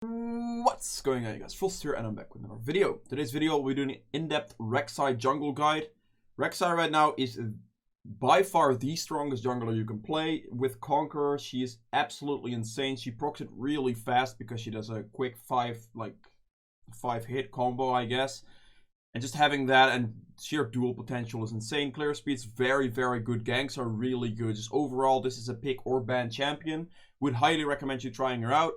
What's going on, you guys? Frost here, and I'm back with another video. Today's video, we're doing an in-depth Rek'Sai jungle guide. Rek'Sai right now is by far the strongest jungler you can play. With Conqueror, she is absolutely insane. She procs it really fast because she does a quick 5 hit combo, I guess. And just having that and sheer dual potential is insane. Clear speed's very good. Ganks are really good. Just overall, this is a pick or ban champion. Would highly recommend you trying her out.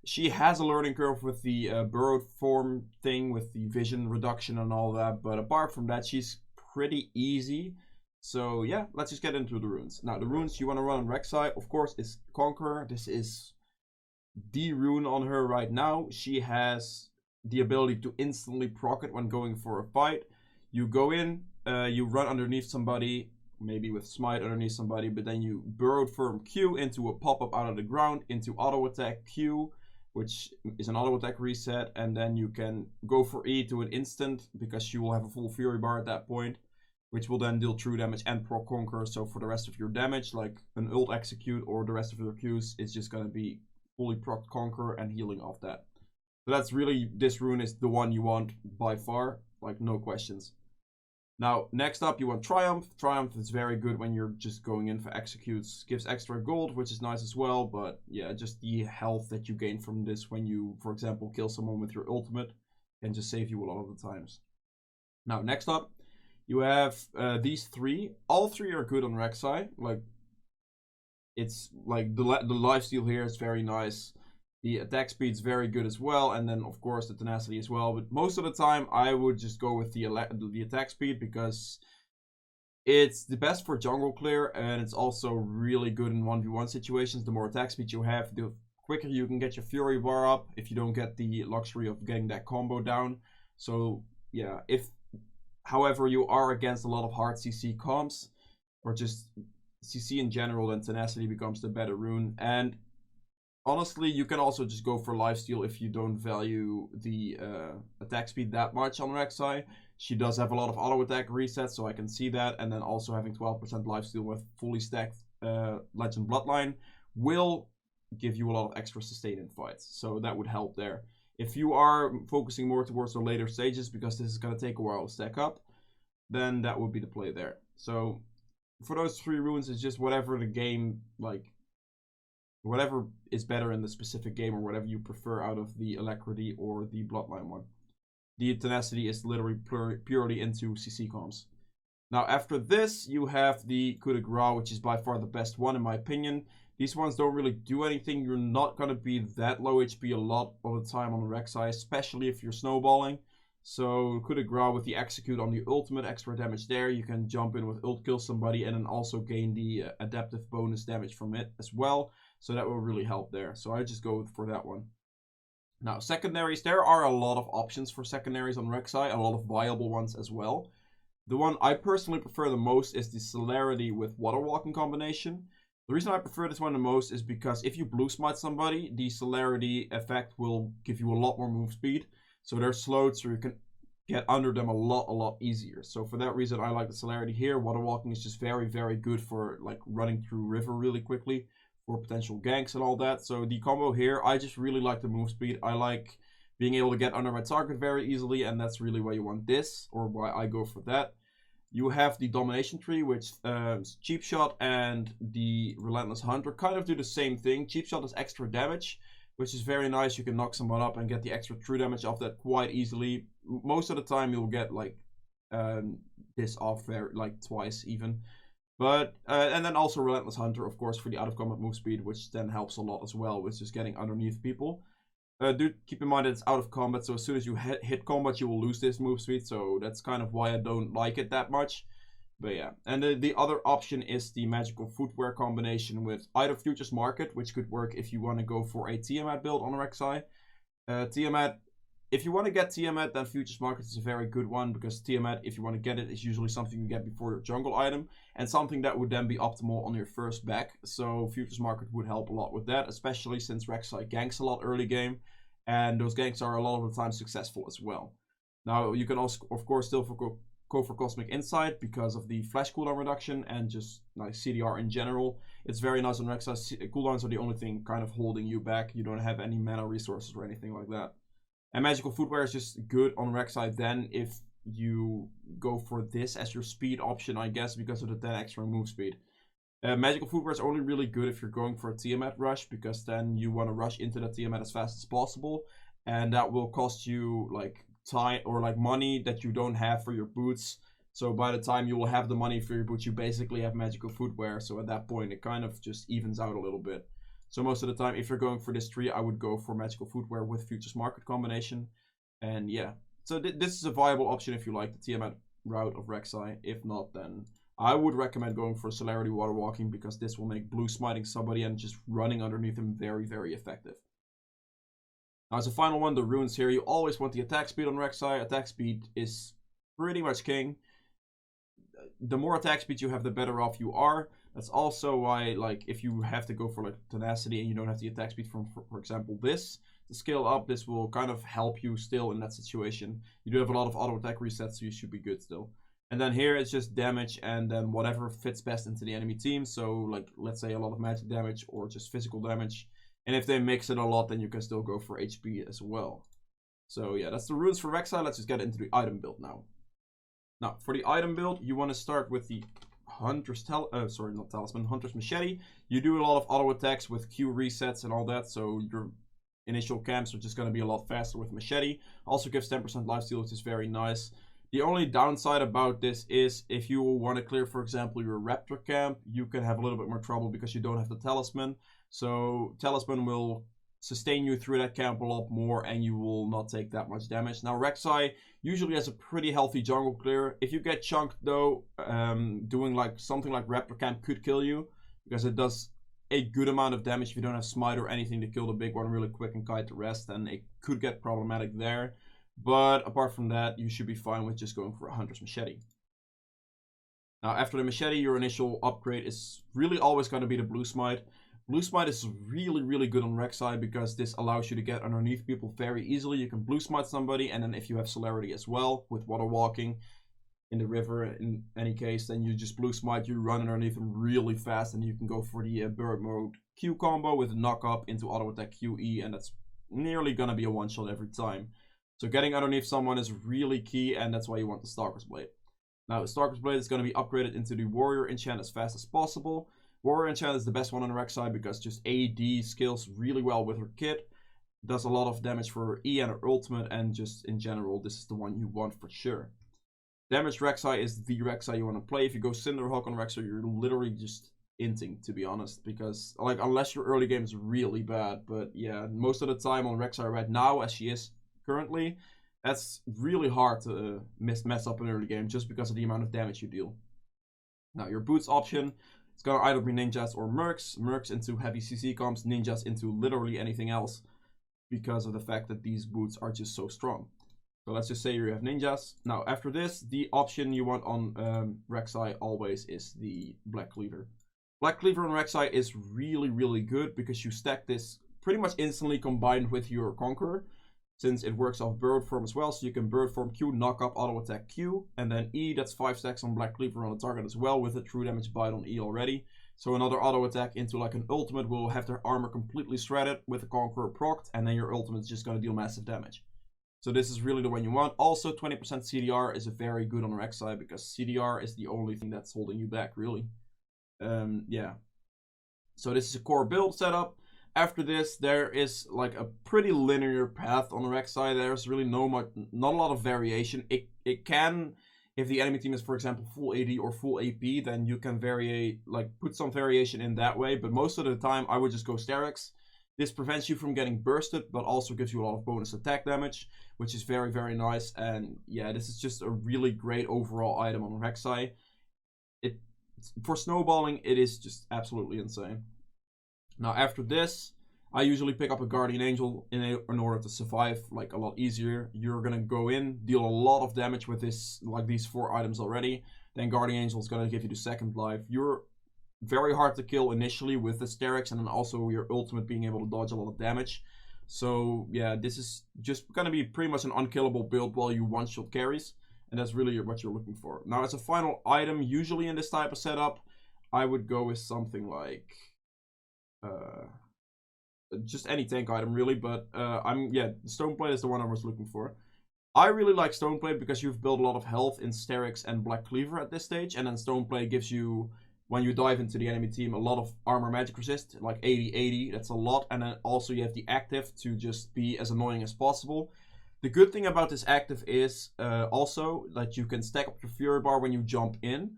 She has a learning curve with the burrowed form thing, with the vision reduction and all that. But apart from that, she's pretty easy. So yeah, let's just get into the runes. Now, the runes you want to run on Rek'Sai, of course, is Conqueror. This is the rune on her right now. She has the ability to instantly proc it when going for a fight. You go in, you run underneath somebody, maybe with smite underneath somebody, but then you burrowed firm Q into a pop-up out of the ground, into auto attack Q, which is an auto attack reset, and then you can go for E to an instant, because she will have a full fury bar at that point, which will then deal true damage and proc Conquer. So for the rest of your damage, like an ult execute or the rest of your Qs, it's just gonna be fully proc Conquer and healing off that. So that's really, this rune is the one you want by far, like no questions. Now, next up, you want Triumph. Triumph is very good when you're just going in for executes. Gives extra gold, which is nice as well. But yeah, just the health that you gain from this when you, for example, kill someone with your ultimate can just save you a lot of the times. Now, next up, you have these three. All three are good on Rek'Sai. Like, it's like the lifesteal here is very nice. The attack speed is very good as well, and then of course the tenacity as well. But most of the time, I would just go with the attack speed, because it's the best for jungle clear, and it's also really good in 1v1 situations. The more attack speed you have, the quicker you can get your fury bar up, if you don't get the luxury of getting that combo down. So yeah, if however you are against a lot of hard CC comps, or just CC in general, then tenacity becomes the better rune. And honestly, you can also just go for lifesteal if you don't value the attack speed that much on Rek'Sai. She does have a lot of auto attack resets, so I can see that. And then also having 12% lifesteal with fully stacked Legend Bloodline will give you a lot of extra sustain in fights. So that would help there. If you are focusing more towards the later stages, because this is going to take a while to stack up, then that would be the play there. So for those three runes, it's just whatever the game, like, whatever is better in the specific game, or whatever you prefer out of the Alacrity or the Bloodline one. The tenacity is literally purely into CC comps. Now after this, you have the Coup de Grace, which is by far the best one in my opinion. These ones don't really do anything. You're not going to be that low HP a lot of the time on the Rek'Sai, especially if you're snowballing. So Coup de Grace with the execute on the ultimate, extra damage there. You can jump in with ult, kill somebody, and then also gain the adaptive bonus damage from it as well. So that will really help there. So I just go for that one. Now, secondaries. There are a lot of options for secondaries on Rek'Sai. A lot of viable ones as well. The one I personally prefer the most is the Celerity with Water Walking combination. The reason I prefer this one the most is because if you blue smite somebody, the Celerity effect will give you a lot more move speed. So they're slowed, so you can get under them a lot easier. So for that reason, I like the Celerity here. Water Walking is just very good for like running through river really quickly, for potential ganks and all that. So the combo here, I just really like the move speed. I like being able to get under my target very easily, and that's really why you want this, or why I go for that. You have the Domination Tree, which Cheap Shot and the Relentless Hunter kind of do the same thing. Cheap Shot is extra damage, which is very nice. You can knock someone up and get the extra true damage off that quite easily. Most of the time you'll get like this off there, like twice even. But, and then also Relentless Hunter, of course, for the out-of-combat move speed, which then helps a lot as well with just getting underneath people. Do keep in mind that it's out of combat, so as soon as you hit combat, you will lose this move speed, so that's kind of why I don't like it that much. But yeah, and the other option is the Magical Footwear combination with either Futures Market, which could work if you want to go for a Tiamat build on Rek'Sai. Tiamat, if you want to get Tiamat, then Futures Market is a very good one, because Tiamat, if you want to get it, is usually something you get before your jungle item, and something that would then be optimal on your first back. So Futures Market would help a lot with that, especially since Rek'Sai ganks a lot early game, and those ganks are a lot of the time successful as well. Now, you can also, of course, still go for Cosmic Insight because of the flash cooldown reduction and just like CDR in general. It's very nice on Rek'Sai. Cooldowns are the only thing kind of holding you back. You don't have any mana resources or anything like that. And Magical Footwear is just good on Rek'Sai then if you go for this as your speed option, I guess, because of the 10 extra move speed. Magical Footwear is only really good if you're going for a Tiamat rush, because then you want to rush into the Tiamat as fast as possible, and that will cost you like time or like money that you don't have for your boots. So by the time you will have the money for your boots, you basically have Magical Footwear. So at that point, it kind of just evens out a little bit. So most of the time, if you're going for this tree, I would go for Magical Footwear with Futures Market combination. And yeah, so this is a viable option if you like the Tiamat route of Rek'Sai. If not, then I would recommend going for Celerity Water Walking, because this will make blue smiting somebody and just running underneath him very, very effective. Now as a final one, the runes here. You always want the attack speed on Rek'Sai. Attack speed is pretty much king. The more attack speed you have, the better off you are. That's also why, like, if you have to go for like tenacity and you don't have the attack speed from, for example, this, to scale up, this will kind of help you still in that situation. You do have a lot of auto attack resets, so you should be good still. And then here it's just damage and then whatever fits best into the enemy team. So like, let's say a lot of magic damage or just physical damage. And if they mix it a lot, then you can still go for HP as well. So yeah, that's the runes for Rek'Sai. Let's just get into the item build now. Now, for the item build, you want to start with the Hunter's Hunter's Machete. You do a lot of auto attacks with Q resets and all that, so your initial camps are just going to be a lot faster with Machete. Also gives 10% lifesteal, which is very nice. The only downside about this is if you want to clear, for example, your Raptor camp, you can have a little bit more trouble because you don't have the Talisman. So Talisman will sustain you through that camp a lot more and you will not take that much damage. Now Rek'Sai usually has a pretty healthy jungle clear. If you get chunked though, doing like something like Raptor camp could kill you, because it does a good amount of damage if you don't have smite or anything to kill the big one really quick and kite the rest, and it could get problematic there. But apart from that, you should be fine with just going for a Hunter's Machete. Now after the Machete, your initial upgrade is really always going to be the Blue Smite. Blue Smite is really, really good on Rek'Sai because this allows you to get underneath people very easily. You can Blue Smite somebody, and then if you have Celerity as well with Water Walking in the river in any case, then you just Blue Smite, you run underneath them really fast, and you can go for the Bird Mode Q combo with knock up into auto attack QE, and that's nearly going to be a one shot every time. So getting underneath someone is really key, and that's why you want the Stalker's Blade. Now the Stalker's Blade is going to be upgraded into the Warrior enchant as fast as possible. Warrior enchant is the best one on the Rek'Sai because just AD scales really well with her kit. Does a lot of damage for her E and her ultimate, and just in general, this is the one you want for sure. Damage Rek'Sai is the Rek'Sai you want to play. If you go Cinderhawk on Rek'Sai, you're literally just inting, to be honest, because like unless your early game is really bad, but yeah, most of the time on Rek'Sai right now, as she is currently, that's really hard to mess up an early game just because of the amount of damage you deal. Now your boots option, it's gonna either be ninjas or mercs. Mercs into heavy CC comps, ninjas into literally anything else, because of the fact that these boots are just so strong. So let's just say you have ninjas. Now after this, the option you want on Rek'Sai always is the Black Cleaver. Black Cleaver on Rek'Sai is really, really good because you stack this pretty much instantly combined with your Conqueror, since it works off bird form as well. So you can bird form Q, knock up, auto attack Q, and then E, that's 5 stacks on Black Cleaver on the target as well, with a true damage bite on E already. So another auto attack into like an ultimate will have their armor completely shredded with a Conqueror procced, and then your ultimate is just going to deal massive damage. So this is really the one you want. Also 20% CDR is very good on Rek'Sai because CDR is the only thing that's holding you back, really. Yeah. So this is a core build setup. After this, there is like a pretty linear path on Rek'Sai. There's really not a lot of variation. It can, if the enemy team is, for example, full AD or full AP, then you can put some variation in that way. But most of the time, I would just go Strix. This prevents you from getting bursted, but also gives you a lot of bonus attack damage, which is very, very nice. And yeah, this is just a really great overall item on Rek'Sai. For snowballing, it is just absolutely insane. Now after this, I usually pick up a Guardian Angel in order to survive like a lot easier. You're gonna go in, deal a lot of damage with this, like these 4 items already. Then Guardian Angel is gonna give you the second life. You're very hard to kill initially with the Strix, and then also your ultimate being able to dodge a lot of damage. So yeah, this is just gonna be pretty much an unkillable build while you one-shot carries. And that's really what you're looking for. Now, as a final item, usually in this type of setup, I would go with something like just any tank item really, but Stoneplate is the one I was looking for. I really like Stoneplate because you've built a lot of health in Strix and Black Cleaver at this stage, and then Stoneplate gives you, when you dive into the enemy team, a lot of armor magic resist, like 80-80, that's a lot, and then also you have the active to just be as annoying as possible. The good thing about this active is also that you can stack up your Fury Bar when you jump in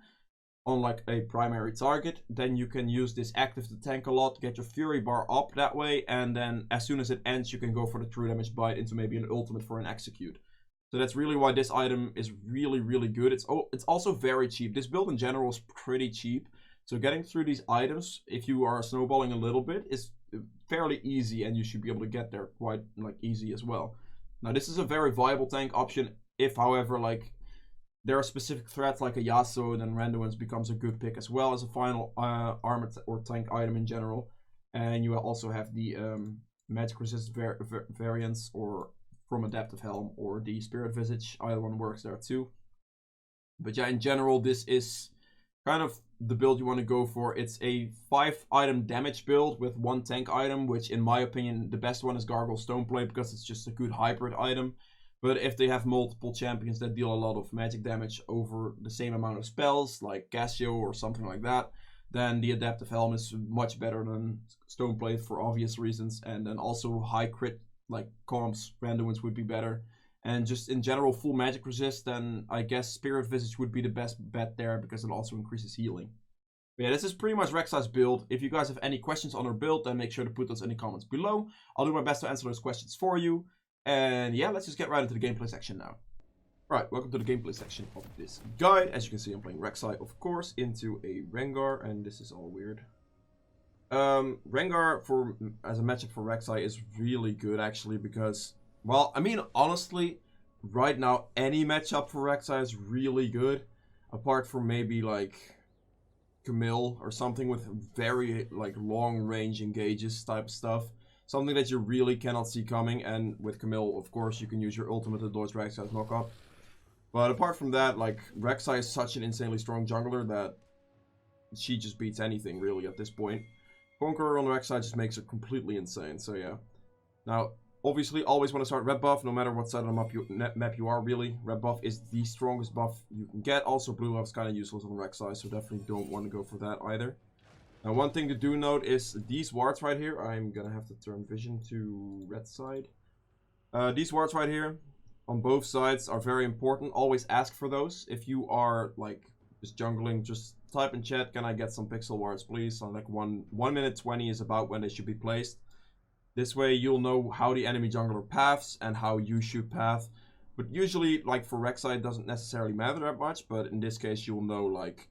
on like a primary target. Then you can use this active to tank a lot, get your Fury Bar up that way, and then as soon as it ends you can go for the true damage bite into maybe an ultimate for an execute. So that's really why this item is really, really good. It's also very cheap. This build in general is pretty cheap. So getting through these items, if you are snowballing a little bit, is fairly easy, and you should be able to get there quite like easy as well. Now this is a very viable tank option if, however, like there are specific threats like a Yasuo, then Randuin's becomes a good pick as well as a final armor or tank item in general. And you also have the magic resist variants or from Adaptive Helm or the Spirit Visage. Either one works there too. But yeah, in general, this is kind of the build you want to go for. It's a 5-item damage build with 1 tank item, which in my opinion, the best one is Gargoyle Stoneplate because it's just a good hybrid item. But if they have multiple champions that deal a lot of magic damage over the same amount of spells, like Cassio or something like that, then the Adaptive Helm is much better than Stoneplate for obvious reasons. And then also high crit like comps, Randuin's would be better. And just in general, full magic resist, then I guess Spirit Visage would be the best bet there because it also increases healing. But yeah, this is pretty much Rek'Sai's build. If you guys have any questions on her build, then make sure to put those in the comments below. I'll do my best to answer those questions for you. And yeah, let's just get right into the gameplay section now. Right, welcome to the gameplay section of this guide. As you can see, I'm playing Rek'Sai, of course, into a Rengar, and this is all weird. Rengar as a matchup for Rek'Sai is really good actually because, well, I mean honestly, right now any matchup for Rek'Sai is really good, apart from maybe like Camille or something with very like long range engages type of stuff. Something that you really cannot see coming, and with Camille, of course, you can use your ultimate to dodge Rek'Sai's knockup. But apart from that, like, Rek'Sai is such an insanely strong jungler that she just beats anything really at this point. Conqueror on Rek'Sai just makes it completely insane, so yeah. Now, obviously, always want to start red buff, no matter what side of the map you are, really. Red buff is the strongest buff you can get. Also, blue buff is kind of useless on Rek'Sai, so definitely don't want to go for that either. Now, one thing to do note is these wards right here. I'm gonna have to turn vision to red side. These wards right here, on both sides, are very important. Always ask for those. If you are, like, just jungling, just type in chat, can I get some pixel wards, please? On like 1 minute 20 is about when they should be placed. This way you'll know how the enemy jungler paths and how you should path. But usually, like for Rek'Sai, it doesn't necessarily matter that much, but in this case you'll know, like,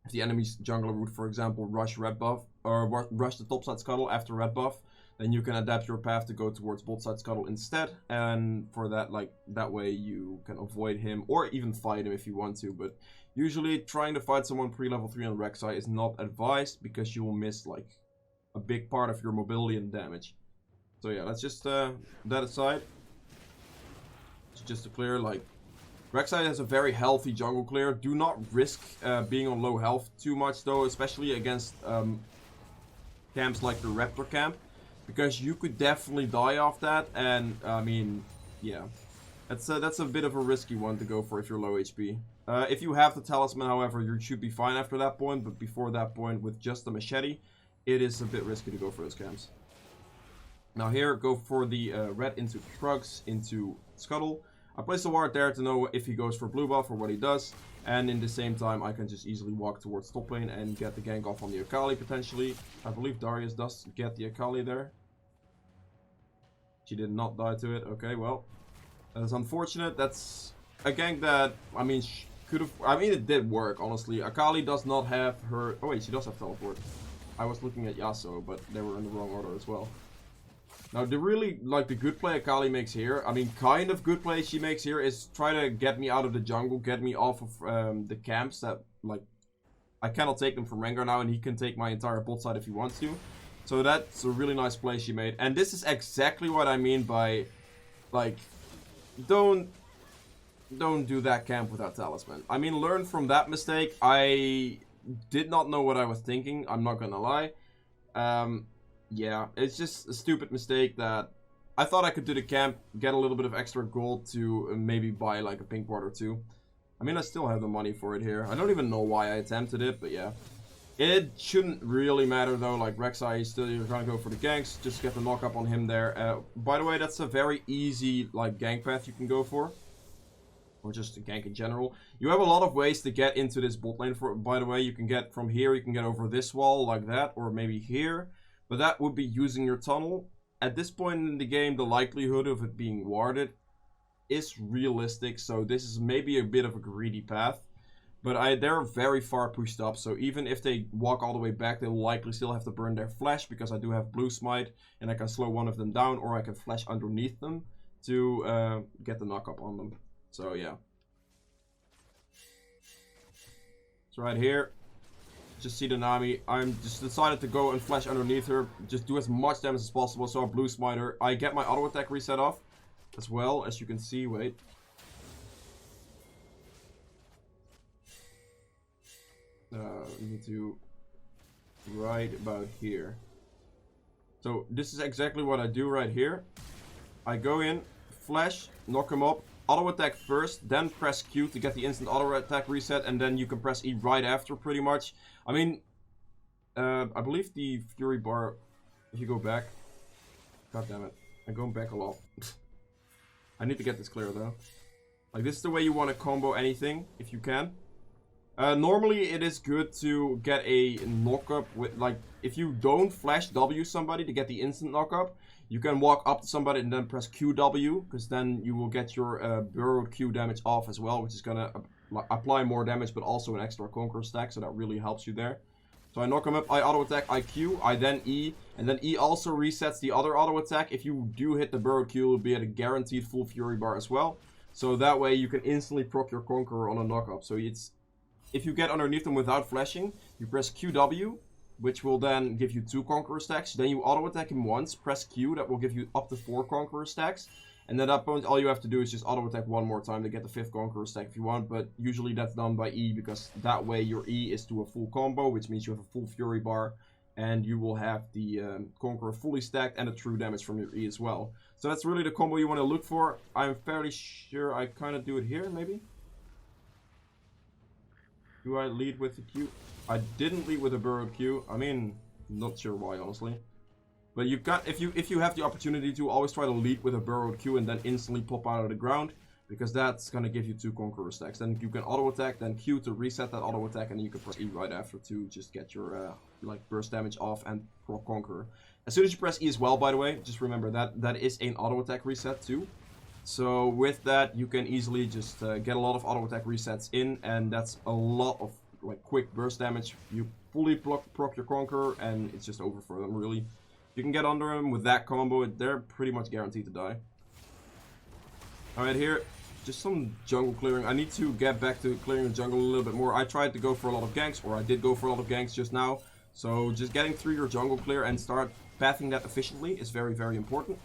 if the enemy's jungler would, for example, rush red buff, or rush the top side scuttle after red buff, then you can adapt your path to go towards bot side scuttle instead. And for that, like, that way you can avoid him, or even fight him if you want to. But usually trying to fight someone pre-level 3 on Rek'Sai is not advised, because you will miss, like, a big part of your mobility and damage. So yeah, let's just that aside. Just to clear, like, Rek'Sai has a very healthy jungle clear. Do not risk being on low health too much though, especially against camps like the Raptor camp, because you could definitely die off that. And I mean, yeah, that's a bit of a risky one to go for if you're low HP. If you have the talisman, however, you should be fine after that point. But before that point, with just the machete, it is a bit risky to go for those camps. Now here, go for the red into Shrugs into Scuttle. I place the ward there to know if he goes for blue buff or what he does. And in the same time, I can just easily walk towards top lane and get the gank off on the Akali potentially. I believe Darius does get the Akali there. She did not die to it. Okay, well, that is unfortunate. That's a gank that, I mean, it did work, honestly. Akali does not have her... Oh wait, she does have teleport. I was looking at Yasuo, but they were in the wrong order as well. Now, the really, like, the good play Akali makes here, I mean, kind of good play she makes here is try to get me out of the jungle, get me off of the camps that, like, I cannot take them from Rengar now, and he can take my entire bot side if he wants to. So that's a really nice play she made. And this is exactly what I mean by, like, don't don't do that camp without talisman. I mean, learn from that mistake. I did not know what I was thinking, I'm not gonna lie. Yeah, it's just a stupid mistake that I thought I could do the camp, get a little bit of extra gold to maybe buy like a pink ward or two. I mean, I still have the money for it here. I don't even know why I attempted it, but yeah. It shouldn't really matter though, like Rek'Sai is still, you're trying to go for the ganks, just get the knock up on him there. By the way, that's a very easy like gank path you can go for. Or just a gank in general. You have a lot of ways to get into this bot lane. By the way, you can get from here, you can get over this wall like that, or maybe here. But that would be using your tunnel. At this point in the game, the likelihood of it being warded is realistic. So this is maybe a bit of a greedy path. But they're very far pushed up. So even if they walk all the way back, they'll likely still have to burn their flash. Because I do have blue smite. And I can slow one of them down. Or I can flash underneath them to get the knock up on them. So yeah. So right here. Just see the Nami. I'm just decided to go and flash underneath her. Just do as much damage as possible. So I blue smite her. I get my auto attack reset off. As well, as you can see. Wait. We need to right about here. So this is exactly what I do right here. I go in, flash, knock him up. Auto attack first, then press Q to get the instant auto attack reset, and then you can press E right after, pretty much. I mean, I believe the Fury bar, if you go back, god damn it, I'm going back a lot. I need to get this clear though. Like, this is the way you want to combo anything, if you can. Normally it is good to get a knock-up with, like, if you don't flash W somebody to get the instant knock-up, you can walk up to somebody and then press QW, because then you will get your burrowed Q damage off as well, which is going to apply more damage, but also an extra Conqueror stack, so that really helps you there. So I knock him up, I auto attack, I Q, I then E, and then E also resets the other auto attack. If you do hit the burrowed Q, you'll be at a guaranteed full Fury bar as well. So that way you can instantly proc your Conqueror on a knock-up. So it's, if you get underneath them without flashing, you press QW, which will then give you 2 Conqueror stacks. Then you auto attack him once, press Q, that will give you up to 4 Conqueror stacks. And at that point, all you have to do is just auto attack one more time to get the 5th Conqueror stack if you want. But usually that's done by E, because that way your E is to a full combo, which means you have a full Fury bar. And you will have the Conqueror fully stacked and the true damage from your E as well. So that's really the combo you want to look for. I'm fairly sure I kind of do it here, maybe. Do I lead with the Q? I didn't lead with a burrowed Q. I mean, not sure why, honestly. But you've got, if you have the opportunity to, always try to lead with a burrowed Q and then instantly pop out of the ground, because that's gonna give you 2 Conqueror stacks. Then you can auto attack, then Q to reset that auto attack, and then you can press E right after to just get your like burst damage off and proc Conqueror. As soon as you press E as well, by the way, just remember that that is an auto attack reset too. So with that, you can easily just get a lot of auto attack resets in, and that's a lot of like quick burst damage. You fully proc your Conqueror, and it's just over for them, really. You can get under them with that combo, they're pretty much guaranteed to die. Alright, here, just some jungle clearing. I need to get back to clearing the jungle a little bit more. I tried to go for a lot of ganks, or I did go for a lot of ganks just now. So just getting through your jungle clear and start pathing that efficiently is very, very important.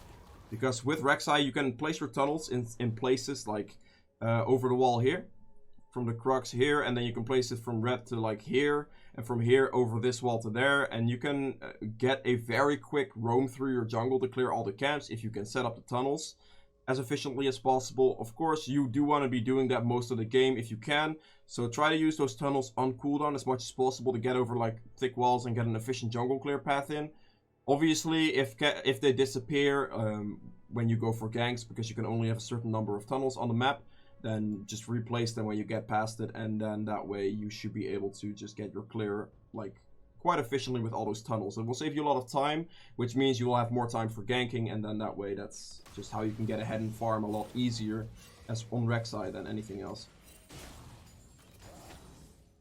Because with Rek'Sai, you can place your tunnels in places like over the wall here. From the crux here, and then you can place it from red to like here, and from here over this wall to there, and you can get a very quick roam through your jungle to clear all the camps if you can set up the tunnels as efficiently as possible. Of course, you do want to be doing that most of the game if you can, so try to use those tunnels on cooldown as much as possible to get over like thick walls and get an efficient jungle clear path in. Obviously, if they disappear when you go for ganks, because you can only have a certain number of tunnels on the map, then just replace them when you get past it, and then that way you should be able to just get your clear like quite efficiently with all those tunnels. It will save you a lot of time, which means you will have more time for ganking, and then that way that's just how you can get ahead and farm a lot easier as on Rek'Sai than anything else.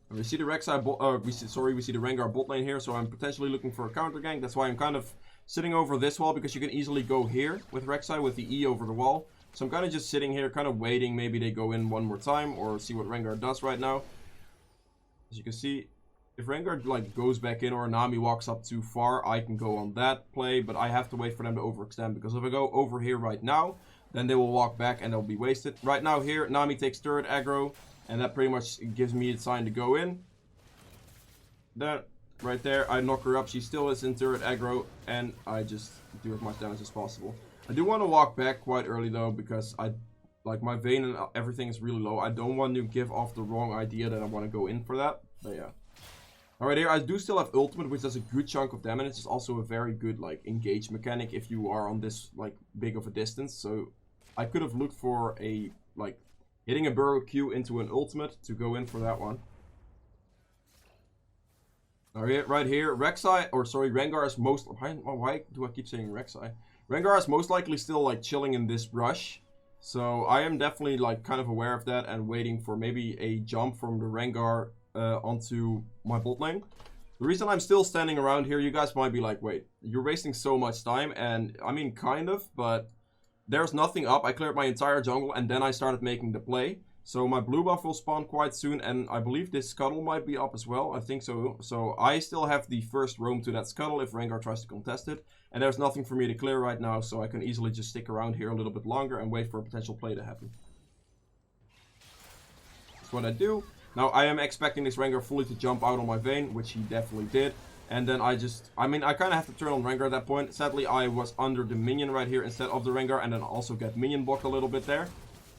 And we see the Rek'Sai we see the Rengar bot lane here, so I'm potentially looking for a counter gank. That's why I'm kind of sitting over this wall, because you can easily go here with Rek'Sai with the E over the wall. So I'm kind of just sitting here, kind of waiting. Maybe they go in one more time, or see what Rengar does right now. As you can see, if Rengar like goes back in, or Nami walks up too far, I can go on that play. But I have to wait for them to overextend, because if I go over here right now, then they will walk back and they'll be wasted. Right now here, Nami takes turret aggro, and that pretty much gives me the sign to go in. That right there, I knock her up. She still is in turret aggro, and I just do as much damage as possible. I do want to walk back quite early though, because like my vein and everything is really low. I don't want to give off the wrong idea that I want to go in for that. But yeah. Alright, here I do still have ultimate, which does a good chunk of damage. It's also a very good like engage mechanic if you are on this like big of a distance. So I could have looked for a like hitting a burrow Q into an ultimate to go in for that one. Alright, right here, Rek'Sai, or sorry, Rengar is most... Why do I keep saying Rek'Sai? Rengar is most likely still like chilling in this brush. So I am definitely like kind of aware of that and waiting for maybe a jump from the Rengar onto my bot lane. The reason I'm still standing around here, you guys might be like, wait, you're wasting so much time. And I mean, kind of, but there's nothing up. I cleared my entire jungle and then I started making the play. So my blue buff will spawn quite soon, and I believe this scuttle might be up as well. I think so. So I still have the first roam to that scuttle if Rengar tries to contest it. And there's nothing for me to clear right now, so I can easily just stick around here a little bit longer and wait for a potential play to happen. That's what I do. Now I am expecting this Rengar fully to jump out on my vein, which he definitely did. And then I kind of have to turn on Rengar at that point. Sadly, I was under the minion right here instead of the Rengar, and then also get minion blocked a little bit there.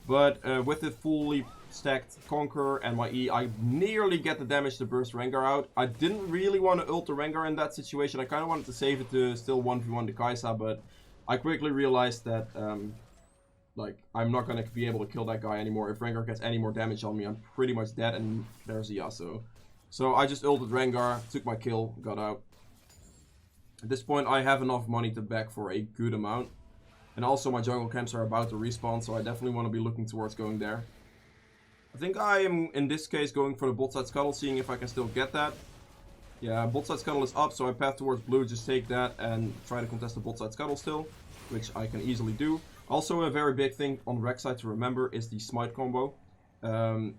But with the fully stacked Conqueror and my E, I nearly get the damage to burst Rengar out. I didn't really want to ult the Rengar in that situation. I kind of wanted to save it to still 1v1 the Kai'Sa, but I quickly realized that like I'm not going to be able to kill that guy anymore. If Rengar gets any more damage on me, I'm pretty much dead, and there's a Yasuo. So I just ulted Rengar, took my kill, got out. At this point, I have enough money to back for a good amount. And also my jungle camps are about to respawn, so I definitely want to be looking towards going there. I think I am, in this case, going for the bot side scuttle, seeing if I can still get that. Yeah, bot side scuttle is up, so I path towards blue, just take that and try to contest the bot side scuttle still, which I can easily do. Also, a very big thing on Rek'Sai to remember is the smite combo.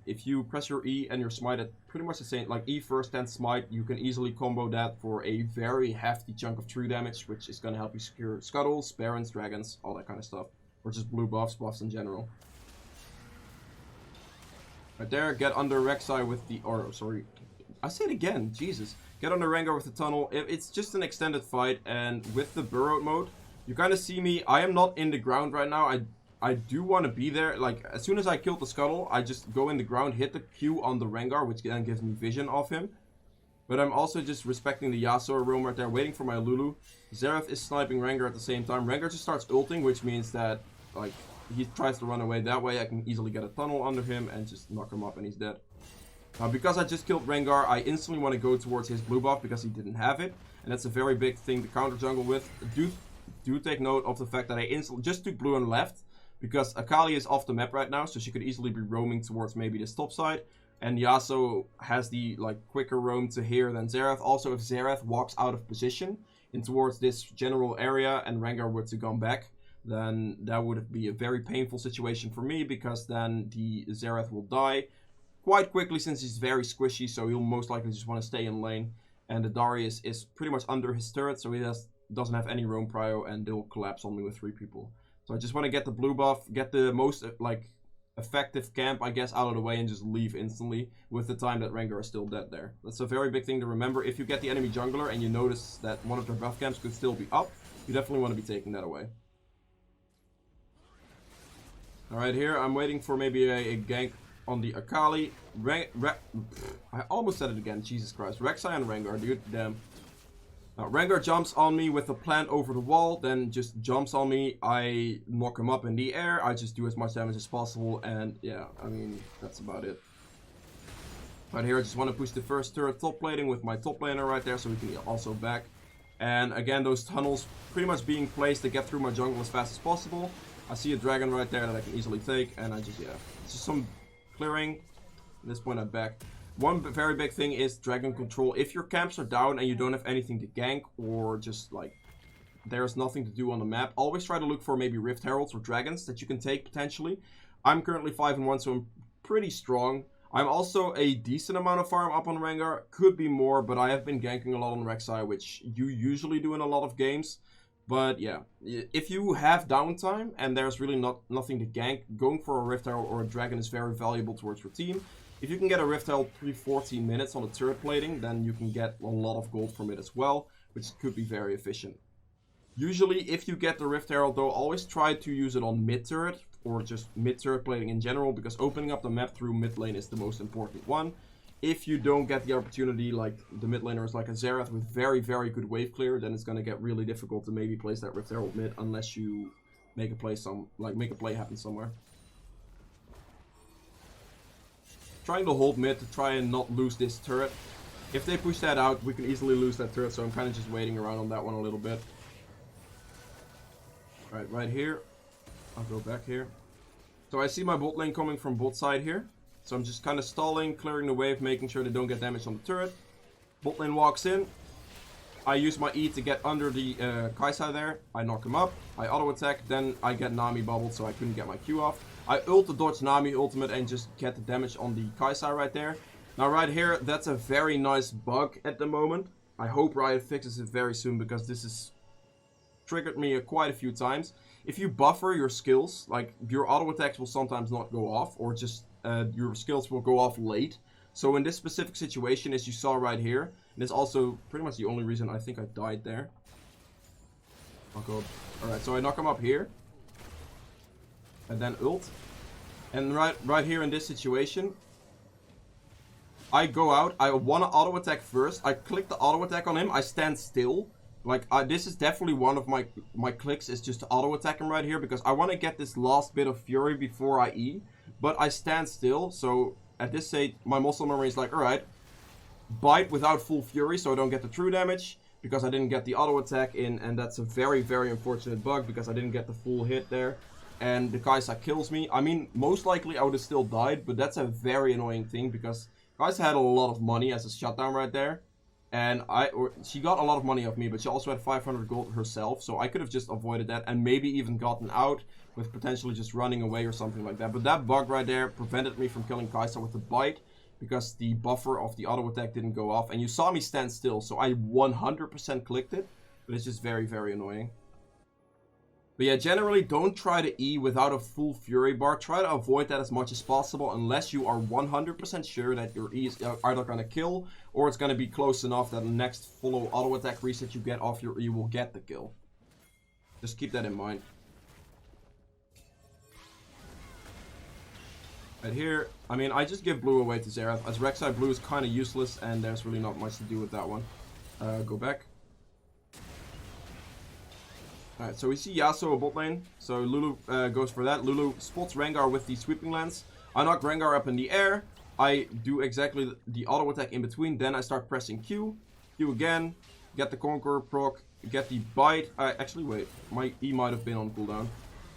If you press your E and your smite at pretty much the same, like E first, then smite, you can easily combo that for a very hefty chunk of true damage, which is going to help you secure scuttles, barons, dragons, all that kind of stuff. Or just blue buffs, buffs in general. Right there, get under Rek'Sai with the, or sorry, I say it again, Jesus. Get under Rengar with the tunnel. It's just an extended fight, and with the burrowed mode, you kind of see me, I am not in the ground right now. I do want to be there. Like, as soon as I kill the scuttle, I just go in the ground, hit the Q on the Rengar, which then gives me vision of him. But I'm also just respecting the Yasuo roam right there, waiting for my Lulu. Xerath is sniping Rengar at the same time. Rengar just starts ulting, which means that, like, he tries to run away. That way I can easily get a tunnel under him and just knock him up and he's dead. Now, because I just killed Rengar, I instantly want to go towards his blue buff because he didn't have it. And that's a very big thing to counter jungle with. Do take note of the fact that I instantly just took blue and left. Because Akali is off the map right now, so she could easily be roaming towards maybe this top side. And Yasuo has the like quicker roam to here than Xerath. Also, if Xerath walks out of position in towards this general area and Rengar were to come back, then that would be a very painful situation for me, because then the Xerath will die quite quickly since he's very squishy, so he'll most likely just want to stay in lane. And the Darius is pretty much under his turret, so he doesn't have any roam prio, and they'll collapse on me with 3 people. So I just want to get the blue buff, get the most like effective camp, I guess, out of the way and just leave instantly with the time that Rengar is still dead there. That's a very big thing to remember. If you get the enemy jungler and you notice that one of their buff camps could still be up, you definitely want to be taking that away. Alright, here I'm waiting for maybe a gank on the Akali. I almost said it again, Jesus Christ. Rek'Sai and Rengar, dude, damn. Now, Rengar jumps on me with a plant over the wall, then just jumps on me. I knock him up in the air. I just do as much damage as possible, and yeah, I mean, that's about it. Right here, I just want to push the first turret top plating with my top laner right there, so we can also back. And again, those tunnels pretty much being placed to get through my jungle as fast as possible. I see a dragon right there that I can easily take, and I just, yeah, it's just some clearing. At this point, I back. One very big thing is dragon control. If your camps are down and you don't have anything to gank, or just like there's nothing to do on the map, always try to look for maybe Rift Heralds or dragons that you can take potentially. I'm currently 5-1, so I'm pretty strong. I'm also a decent amount of farm up on Rengar. Could be more, but I have been ganking a lot on Rek'Sai, which you usually do in a lot of games. But yeah, if you have downtime and there's really nothing to gank, going for a Rift Herald or a Dragon is very valuable towards your team. If you can get a Rift Herald pre-14 minutes on the turret plating, then you can get a lot of gold from it as well, which could be very efficient. Usually, if you get the Rift Herald though, always try to use it on mid-turret, or just mid-turret plating in general, because opening up the map through mid lane is the most important one. If you don't get the opportunity, like the mid laner is like a Xerath with very, very good wave clear, then it's going to get really difficult to maybe place that Rift Herald mid unless you make a play happen somewhere. Trying to hold mid to try and not lose this turret. If they push that out, we can easily lose that turret, so I'm kind of just waiting around on that one a little bit. Alright, right here. I'll go back here. So I see my bot lane coming from bot side here. So I'm just kind of stalling, clearing the wave, making sure they don't get damage on the turret. Bot lane walks in. I use my E to get under the Kaisa there. I knock him up. I auto attack. Then I get Nami bubbled, so I couldn't get my Q off. I ult to dodge Nami ultimate and just get the damage on the Kaisa right there. Now right here, that's a very nice bug at the moment. I hope Riot fixes it very soon, because this has triggered me quite a few times. If you buffer your skills, like your auto attacks will sometimes not go off, or just your skills will go off late. So in this specific situation, as you saw right here, and it's also pretty much the only reason I think I died there. I'll go. Alright, so I knock him up here. And then ult. And right here in this situation, I go out. I want to auto attack first. I click the auto attack on him. I stand still. Like, this is definitely one of my clicks, is just to auto attack him right here, because I want to get this last bit of fury before I E. But I stand still, so at this stage, my muscle memory is like, alright, bite without full fury, so I don't get the true damage, because I didn't get the auto attack in, and that's a very, very unfortunate bug, because I didn't get the full hit there, and the Kaisa kills me. I mean, most likely I would have still died, but that's a very annoying thing, because Kaisa had a lot of money as a shutdown right there, and she got a lot of money off me, but she also had 500 gold herself, so I could have just avoided that, and maybe even gotten out, with potentially just running away or something like that. But that bug right there prevented me from killing Kaisa with the bite, because the buffer of the auto attack didn't go off. And you saw me stand still, so I 100% clicked it, but it's just very, very annoying. But yeah, generally don't try to E without a full fury bar. Try to avoid that as much as possible, unless you are 100% sure that your E is either going to kill, or it's going to be close enough that the next follow auto attack reset you get off your E will get the kill. Just keep that in mind. Right here, I mean, I just give blue away to Xerath, as Rek'Sai blue is kind of useless, and there's really not much to do with that one. Go back. Alright, so we see Yasuo bot lane, so Lulu goes for that. Lulu spots Rengar with the sweeping lance. I knock Rengar up in the air. I do exactly the auto attack in between, then I start pressing Q. Q again, get the Conqueror proc, get the bite. Actually, wait, my E might have been on cooldown.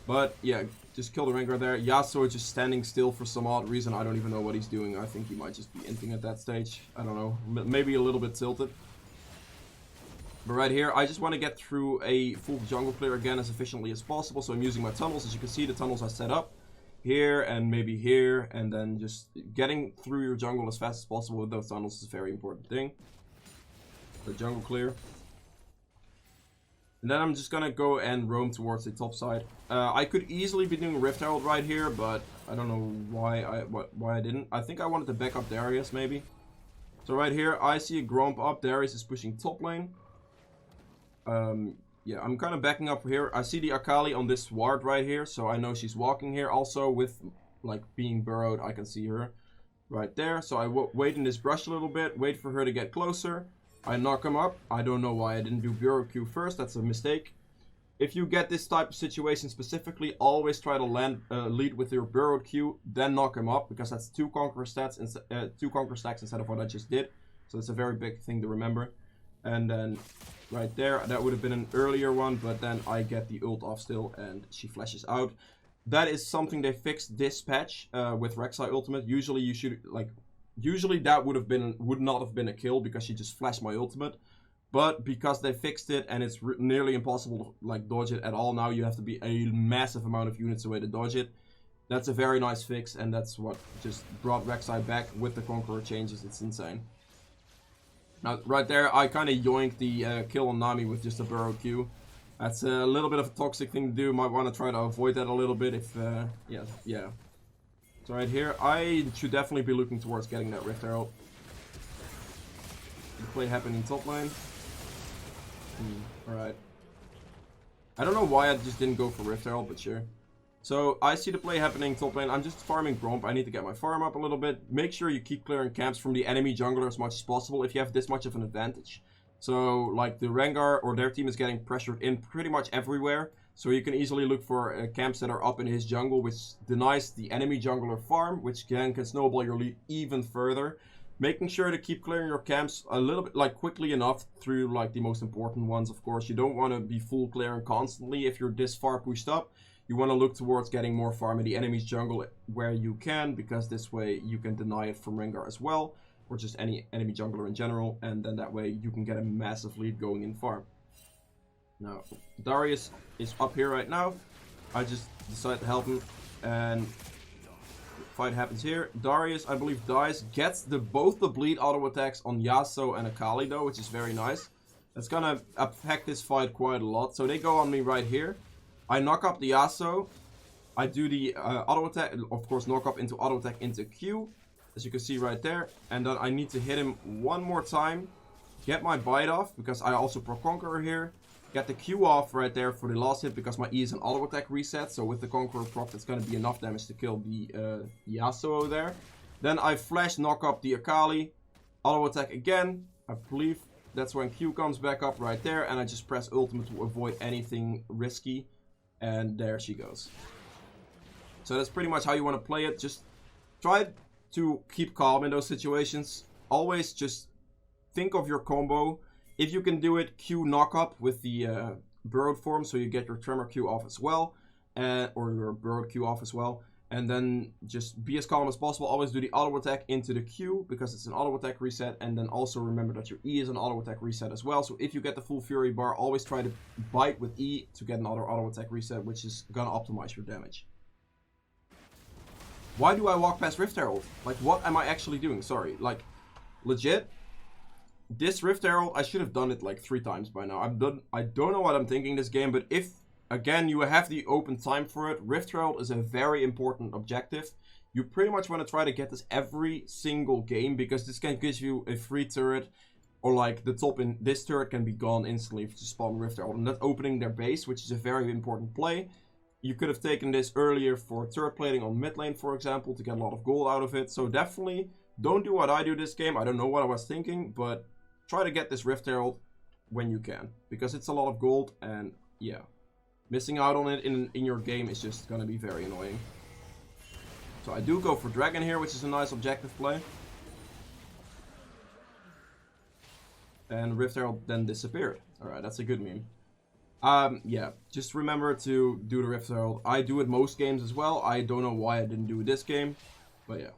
But yeah, just kill the Rengar there. Yasuo just standing still for some odd reason. I don't even know what he's doing. I think he might just be inting at that stage. I don't know. Maybe a little bit tilted. But right here, I just want to get through a full jungle clear again as efficiently as possible. So I'm using my tunnels. As you can see, the tunnels I set up here and maybe here. And then just getting through your jungle as fast as possible with those tunnels is a very important thing. The jungle clear. And then I'm just gonna go and roam towards the top side. I could easily be doing Rift Herald right here, but I don't know why I didn't. I think I wanted to back up Darius maybe. So right here, I see a Gromp up. Darius is pushing top lane. Yeah, I'm kind of backing up here. I see the Akali on this ward right here, so I know she's walking here. Also, with like being burrowed, I can see her right there. So I wait in this brush a little bit, wait for her to get closer. I knock him up. I don't know why I didn't do Bureau Q first. That's a mistake. If you get this type of situation specifically, always try to lead with your Bureau Q, then knock him up, because that's two Conqueror stacks instead of what I just did. So it's a very big thing to remember. And then right there, that would have been an earlier one, but then I get the ult off still, and she flashes out. That is something they fixed this patch with Rek'Sai ultimate. Usually you should Usually that would not have been a kill, because she just flashed my ultimate. But because they fixed it and it's nearly impossible to like dodge it at all now, you have to be a massive amount of units away to dodge it. That's a very nice fix, and that's what just brought Rek'Sai back with the Conqueror changes. It's insane. Now right there, I kind of yoinked the kill on Nami with just a Burrow Q. That's a little bit of a toxic thing to do. Might want to try to avoid that a little bit if, yeah. So right here, I should definitely be looking towards getting that Rift Herald. The play happening top lane. Alright. I don't know why I just didn't go for Rift Herald, but sure. So, I see the play happening top lane. I'm just farming Gromp. I need to get my farm up a little bit. Make sure you keep clearing camps from the enemy jungler as much as possible if you have this much of an advantage. So, like, the Rengar or their team is getting pressured in pretty much everywhere. So you can easily look for camps that are up in his jungle, which denies the enemy jungler farm, which can snowball your lead even further. Making sure to keep clearing your camps a little bit, like, quickly enough through, like, the most important ones, of course. You don't want to be full clearing constantly if you're this far pushed up. You want to look towards getting more farm in the enemy's jungle where you can, because this way you can deny it from Rengar as well, or just any enemy jungler in general, and then that way you can get a massive lead going in farm. Now, Darius is up here right now. I just decided to help him, and fight happens here. Darius, I believe, dies, gets both the bleed auto attacks on Yasuo and Akali though, which is very nice. That's gonna affect this fight quite a lot. So they go on me right here. I knock up the Yasuo. I do the auto attack, of course, knock up into auto attack into Q, as you can see right there. And then I need to hit him one more time, get my bite off, because I also pro Conqueror here. Get the Q off right there for the last hit, because my E is an auto attack reset. So with the Conqueror proc, that's going to be enough damage to kill the Yasuo there. Then I flash knock up the Akali. Auto attack again. I believe that's when Q comes back up right there. And I just press ultimate to avoid anything risky. And there she goes. So that's pretty much how you want to play it. Just try to keep calm in those situations. Always just think of your combo. If you can do it, Q knock up with the burrowed form, so you get your Tremor Q off as well, or your burrowed Q off as well, and then just be as calm as possible. Always do the auto attack into the Q, because it's an auto attack reset, and then also remember that your E is an auto attack reset as well. So if you get the full Fury bar, always try to bite with E to get another auto attack reset, which is gonna optimize your damage. Why do I walk past Rift Herald? Like, what am I actually doing? Sorry, like, legit. This Rift Herald, I should have done it like 3 times by now. I don't know what I'm thinking this game, but if, again, you have the open time for it, Rift Herald is a very important objective. You pretty much want to try to get this every single game, because this can give you a free turret, or like the top in this turret can be gone instantly if you spawn Rift Herald, and that's opening their base, which is a very important play. You could have taken this earlier for turret plating on mid lane, for example, to get a lot of gold out of it. So definitely don't do what I do this game. I don't know what I was thinking, but try to get this Rift Herald when you can, because it's a lot of gold, and yeah, missing out on it in your game is just gonna be very annoying. So I do go for Dragon here, which is a nice objective play. And Rift Herald then disappeared. Alright, that's a good meme. Yeah, just remember to do the Rift Herald. I do it most games as well. I don't know why I didn't do it this game, but yeah.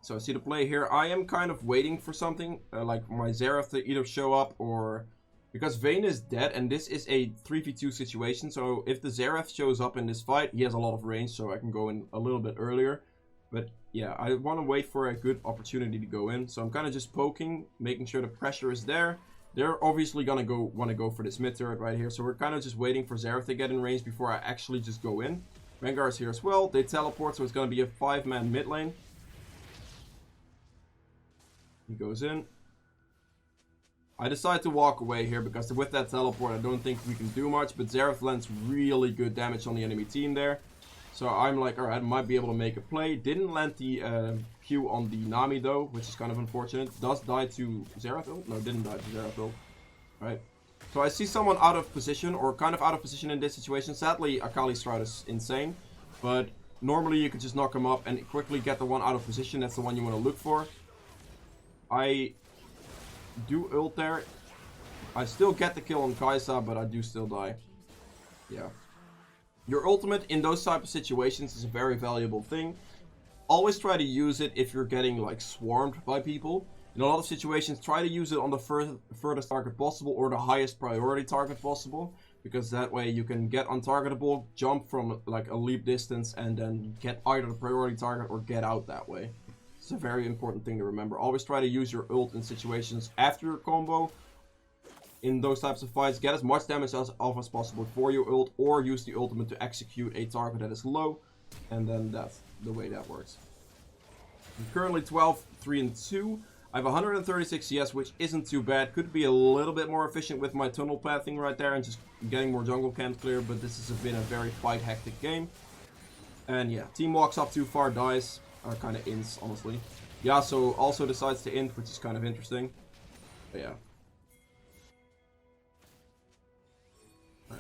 So I see the play here. I am kind of waiting for something, like my Xerath to either show up, or... because Vayne is dead, and this is a 3v2 situation, so if the Xerath shows up in this fight, he has a lot of range, so I can go in a little bit earlier. But yeah, I want to wait for a good opportunity to go in, so I'm kind of just poking, making sure the pressure is there. They're obviously gonna want to go for this mid turret right here, so we're kind of just waiting for Xerath to get in range before I actually just go in. Rengar is here as well. They teleport, so it's gonna be a 5-man mid lane. He goes in. I decide to walk away here because with that teleport I don't think we can do much, but Xerath lands really good damage on the enemy team there. So I'm like, alright, I might be able to make a play. Didn't land the Q on the Nami though, which is kind of unfortunate. Does die to Xerath ult? No, didn't die to Xerath ult. Right. So I see someone out of position, or kind of out of position in this situation. Sadly, Akali's Shroud is insane, but normally you could just knock him up and quickly get the one out of position. That's the one you want to look for. I do ult there. I still get the kill on Kaisa, but I do still die. Yeah. Your ultimate in those type of situations is a very valuable thing. Always try to use it if you're getting like swarmed by people. In a lot of situations, try to use it on the furthest target possible, or the highest priority target possible, because that way you can get untargetable, jump from like a leap distance, and then get either the priority target or get out that way. It's a very important thing to remember. Always try to use your ult in situations after your combo, in those types of fights. Get as much damage off as possible before you ult, or use the ultimate to execute a target that is low, and then that's the way that works. I'm currently 12, 3 and 2. I have 136 CS, which isn't too bad. Could be a little bit more efficient with my tunnel pathing right there and just getting more jungle camps clear, but this has been a very fight hectic game. And yeah, team walks up too far, dies. Kind of ints, honestly. Yasuo also decides to int, which is kind of interesting. But yeah. At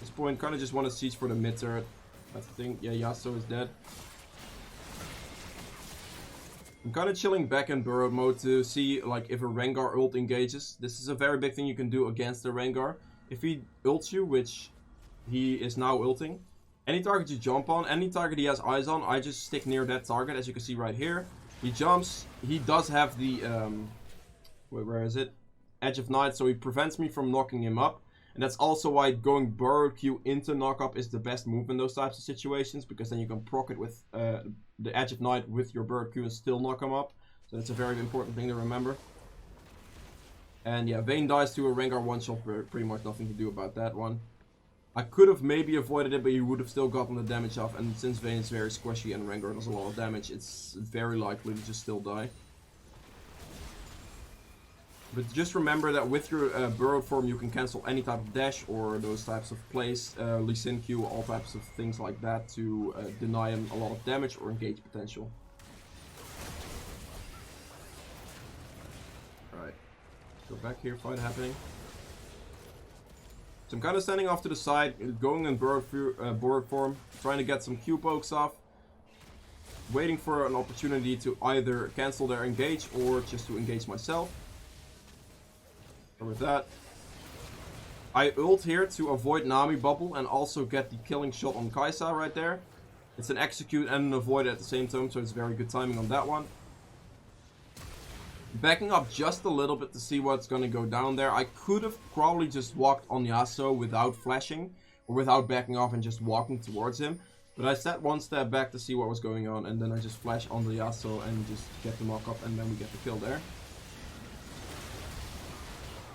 this point, kind of just want to siege for the mid turret. That's the thing. Yeah, Yasuo is dead. I'm kind of chilling back in burrow mode to see like if a Rengar ult engages. This is a very big thing you can do against the Rengar. If he ults you, which he is now ulting, any target you jump on, any target he has eyes on, I just stick near that target, as you can see right here. He jumps. He does have the wait, where is it? Edge of Night, so he prevents me from knocking him up. And that's also why going burrow Q into knock-up is the best move in those types of situations, because then you can proc it with the Edge of Night with your burrow Q and still knock him up. So that's a very important thing to remember. And yeah, Vayne dies to a Rengar one-shot, pretty much nothing to do about that one. I could have maybe avoided it, but you would have still gotten the damage off, and since Vayne is very squishy and Rengar does a lot of damage, it's very likely to just still die. But just remember that with your burrowed form, you can cancel any type of dash or those types of plays, Lee Sin Q, all types of things like that to deny him a lot of damage or engage potential. Alright, go back here, fight happening. So I'm kind of standing off to the side, going in burrowed form, trying to get some Q pokes off. Waiting for an opportunity to either cancel their engage or just to engage myself. And with that, I ult here to avoid Nami bubble and also get the killing shot on Kai'Sa right there. It's an execute and an avoid at the same time, so it's very good timing on that one. Backing up just a little bit to see what's going to go down there. I could have probably just walked on Yasuo without flashing, or without backing off and just walking towards him. But I sat one step back to see what was going on, and then I just flash on the Yasuo and just get the knock up, and then we get the kill there.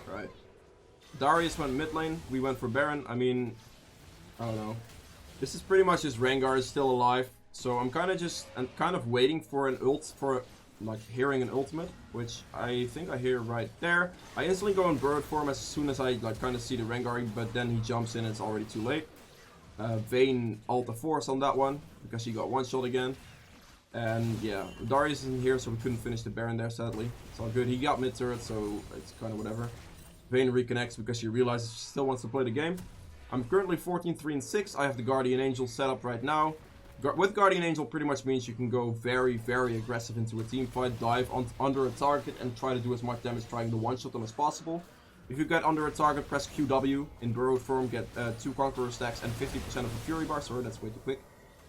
Right. Darius went mid lane, we went for Baron. I mean, I don't know. This is pretty much just Rengar is still alive. So I'm kind of waiting for an ult, for like hearing an ultimate, which I think I hear right there. I instantly go in bird form as soon as I like kind of see the Rengar, but then he jumps in and it's already too late. Vayne ult the force on that one, because he got one shot again. And yeah, Darius isn't here, so we couldn't finish the Baron there, sadly. It's all good. He got mid turret, so it's kind of whatever. Vayne reconnects because she realizes she still wants to play the game. I'm currently 14, 3 and 6. I have the Guardian Angel set up right now. With Guardian Angel pretty much means you can go very, very aggressive into a team fight, dive under a target and try to do as much damage trying to one-shot them as possible. If you get under a target, press QW in burrowed form, get 2 Conqueror stacks and 50% of a Fury bar. Sorry, that's way too quick.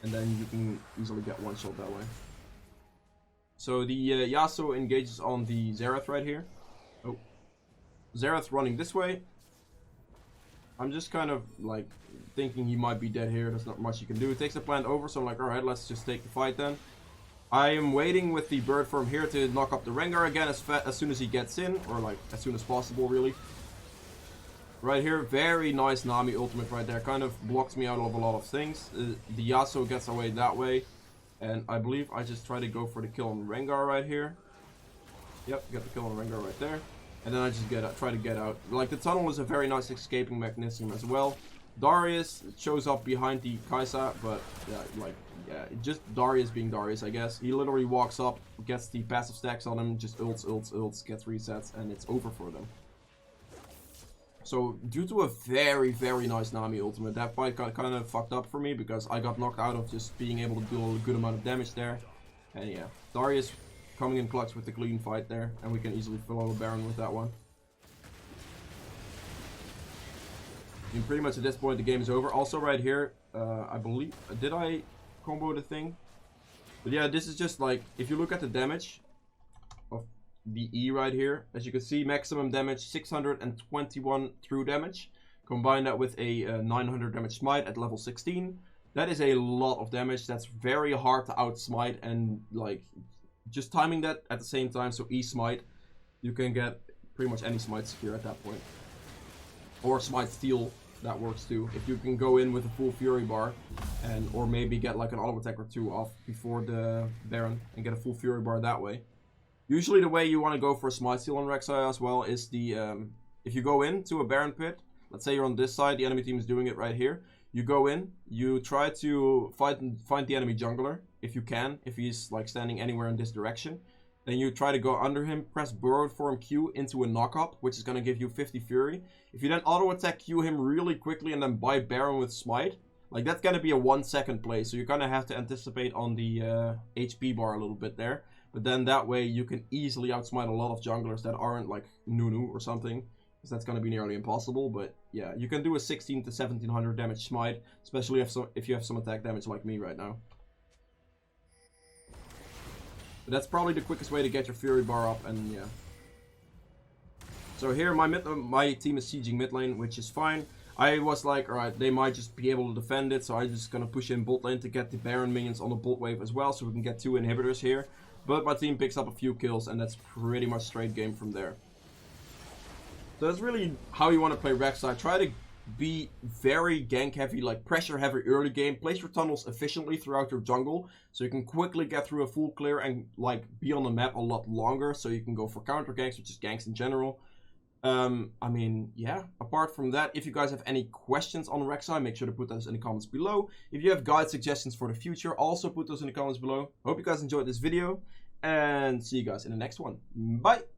And then you can easily get one shot that way. So the Yasuo engages on the Xerath right here. Oh. Xerath running this way. I'm just kind of like thinking he might be dead here. There's not much you can do. It takes the plant over, so I'm like, alright, let's just take the fight then. I am waiting with the bird form here to knock up the Rengar again as soon as he gets in, or like as soon as possible, really. Right here, very nice Nami ultimate right there. Kind of blocks me out of a lot of things. The Yasuo gets away that way. And I believe I just try to go for the kill on Rengar right here. Yep, get the kill on Rengar right there. And then I just try to get out. Like, the tunnel is a very nice escaping mechanism as well. Darius shows up behind the Kai'Sa, but yeah, just Darius being Darius, I guess. He literally walks up, gets the passive stacks on him, just ults, gets resets, and it's over for them. So, due to a very, very nice Nami ultimate, that fight got kind of fucked up for me because I got knocked out of just being able to do a good amount of damage there. And yeah, Darius coming in clutch with the clean fight there, and we can easily follow Baron with that one. I mean, pretty much at this point the game is over. Also right here, I believe, did I combo the thing? But yeah, this is just like, if you look at the damage of the E right here, as you can see, maximum damage 621 true damage. Combine that with a 900 damage smite at level 16. That is a lot of damage. That's very hard to outsmite, and like just timing that at the same time, so E smite you can get pretty much any smite secure at that point. Or smite steal, that works too. If you can go in with a full fury bar, and or maybe get like an auto attack or 2 off before the Baron and get a full fury bar that way. Usually the way you want to go for a smite steal on Rek'Sai as well is the if you go into a Baron pit, let's say you're on this side, the enemy team is doing it right here. You go in, you try to find the enemy jungler if you can, if he's like standing anywhere in this direction. Then you try to go under him, press borrowed form Q into a knock-up, which is going to give you 50 fury. If you then auto-attack Q him really quickly and then buy Baron with smite, like that's going to be a 1 second play. So you're going to have to anticipate on the HP bar a little bit there. But then that way you can easily outsmite a lot of junglers that aren't like Nunu or something. Because that's going to be nearly impossible. But yeah, you can do a 16 to 1700 damage smite, especially if you have some attack damage like me right now. But that's probably the quickest way to get your Fury bar up, and yeah. So here my team is sieging mid lane, which is fine. I was like, alright, they might just be able to defend it, so I'm just gonna push in bot lane to get the Baron minions on the bot wave as well, so we can get 2 inhibitors here. But my team picks up a few kills, and that's pretty much straight game from there. So that's really how you want to play Rek'Sai. Try to be very gank heavy, like pressure heavy early game. Place your tunnels efficiently throughout your jungle, so you can quickly get through a full clear and like be on the map a lot longer, so you can go for counter ganks, which is ganks in general. I mean, yeah, apart from that, if you guys have any questions on Rek'Sai, make sure to put those in the comments below. If you have guide suggestions for the future, also put those in the comments below. Hope you guys enjoyed this video, and see you guys in the next one. Bye!